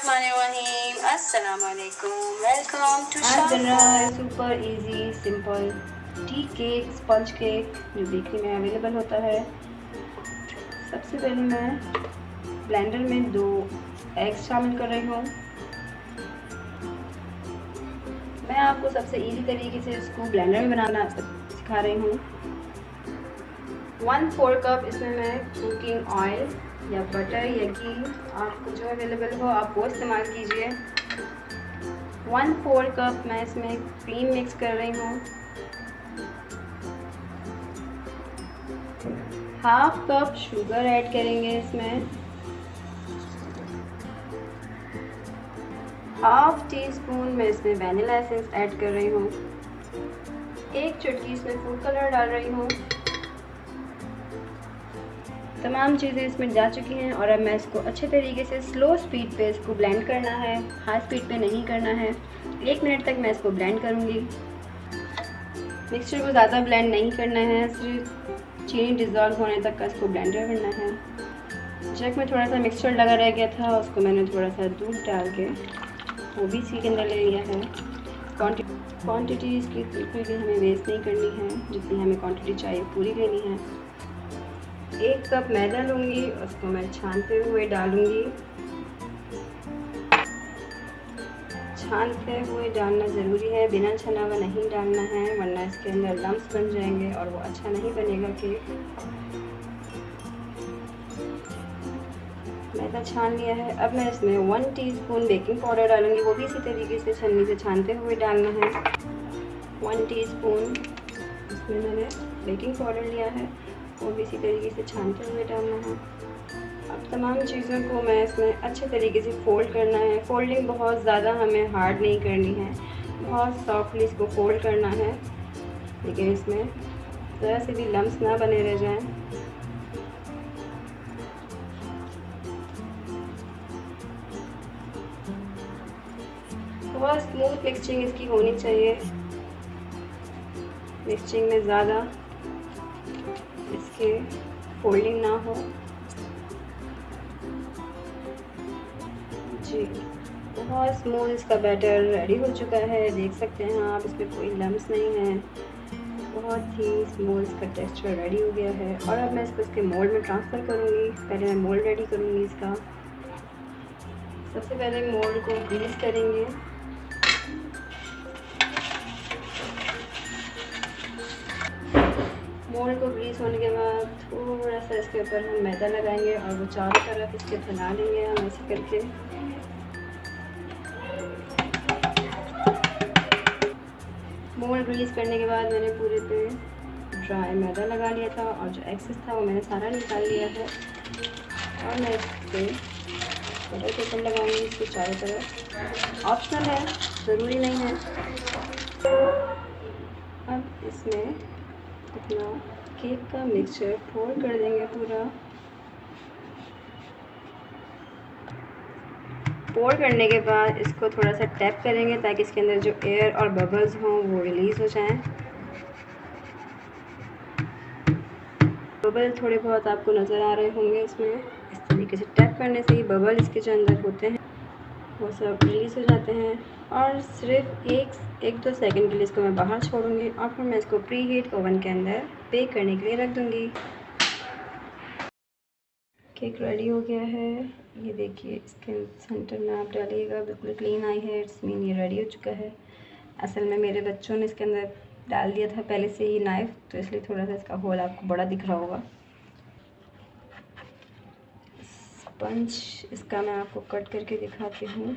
बिस्मिल्लाहिर्रहमानिर्रहीम। अस्सलाम वालेकुम। वेलकम टू आज बन रहा है super easy simple tea cake, sponge cake जो बेकरी में अवेलेबल होता है। सबसे पहले मैं ब्लेंडर में 2 एग्स शामिल कर रही हूँ। मैं आपको सबसे इजी तरीके से इसको ब्लेंडर में बनाना सिखा रही हूँ। 1/4 कप इसमें मैं कुकिंग ऑयल या बटर या घी, आपको जो अवेलेबल हो आप वो इस्तेमाल कीजिए। 1/4 कप मैं इसमें क्रीम मिक्स कर रही हूँ। 1/2 कप शुगर ऐड करेंगे इसमें। 1/2 टीस्पून मैं इसमें वैनिला एसेंस ऐड कर रही हूँ। 1 चुटकी इसमें फूड कलर डाल रही हूँ। तमाम चीज़ें इसमें जा चुकी हैं और अब मैं इसको अच्छे तरीके से स्लो स्पीड पे इसको ब्लेंड करना है, हाई स्पीड पे नहीं करना है। 1 मिनट तक मैं इसको ब्लेंड करूँगी। मिक्सचर को ज़्यादा ब्लेंड नहीं करना है, सिर्फ चीनी डिज़ोल्व होने तक का इसको ब्लेंडर करना है। जग में थोड़ा सा मिक्सचर लगा रह गया था, उसको मैंने थोड़ा सा दूध डाल के वो भी इसी के अंदर ले लिया है। क्वांटिटी इसकी बिल्कुल भी हमें वेस्ट नहीं करनी है, जितनी हमें क्वांटिटी चाहिए पूरी लेनी है। 1 कप मैदा लूँगी, उसको मैं छानते हुए डालूँगी। छानते हुए डालना ज़रूरी है, बिना छना हुआ नहीं डालना है, वरना इसके अंदर लम्स बन जाएंगे और वो अच्छा नहीं बनेगा केक। मैदा छान लिया है। अब मैं इसमें 1 टीस्पून बेकिंग पाउडर डालूँगी, वो भी इसी तरीके से छन्नी से छानते हुए डालना है। 1 टीस्पून इसमें मैंने बेकिंग पाउडर लिया है, वो भी इसी तरीके से छानते हुए डालना है। अब तमाम चीज़ों को मैं इसमें अच्छे तरीके से फोल्ड करना है। फोल्डिंग बहुत ज़्यादा हमें हार्ड नहीं करनी है, बहुत सॉफ्टली इसको फोल्ड करना है, लेकिन इसमें ज़रा से भी लम्स ना बने रह जाएं। बहुत स्मूथ मिक्सचिंग इसकी होनी चाहिए। मिक्सचिंग में ज़्यादा इसके फोल्डिंग ना हो। जी, बहुत स्मूथ इसका बैटर रेडी हो चुका है, देख सकते हैं आप, इसमें कोई लम्स नहीं है, बहुत ही स्मूथ इसका टेक्सचर रेडी हो गया है। और अब मैं इसको इसके मोल्ड में ट्रांसफ़र करूँगी। पहले मैं मोल्ड रेडी करूँगी इसका। सबसे पहले मोल्ड को ग्रीस करेंगे। मोल्ड को ग्रीस होने के बाद थोड़ा सा इसके ऊपर हम मैदा लगाएंगे और वो चारों तरफ इसके बना लेंगे हम ऐसे करके। मोल्ड ग्रीस करने के बाद मैंने पूरे पे ड्राई मैदा लगा लिया था और जो एक्सेस था वो मैंने सारा निकाल लिया है। और मैं इस पर बटर पेपर लगाऊंगी इसके चारों तरफ। ऑप्शनल है, ज़रूरी नहीं है। अब इसमें अपना केक का मिक्सचर फोल्ड कर देंगे पूरा। फोल्ड करने के बाद इसको थोड़ा सा टैप करेंगे ताकि इसके अंदर जो एयर और बबल्स हों वो रिलीज़ हो जाएं। बबल थोड़े बहुत आपको नज़र आ रहे होंगे इसमें। इस तरीके से टैप करने से ही बबल इसके जो अंदर होते हैं वो सब रिलीज़ हो जाते हैं। और सिर्फ 1-2 सेकंड के लिए इसको मैं बाहर छोड़ूंगी और फिर मैं इसको प्री हीट ओवन के अंदर बेक करने के लिए रख दूँगी। केक रेडी हो गया है, ये देखिए, इसके सेंटर में आप डालिएगा, बिल्कुल क्लीन आई है, इट्स मीन ये रेडी हो चुका है। असल में मेरे बच्चों ने इसके अंदर डाल दिया था पहले से ही नाइफ़, तो इसलिए थोड़ा सा इसका होल आपको बड़ा दिख रहा होगा। स्पंज इसका मैं आपको कट करके दिखाती हूँ।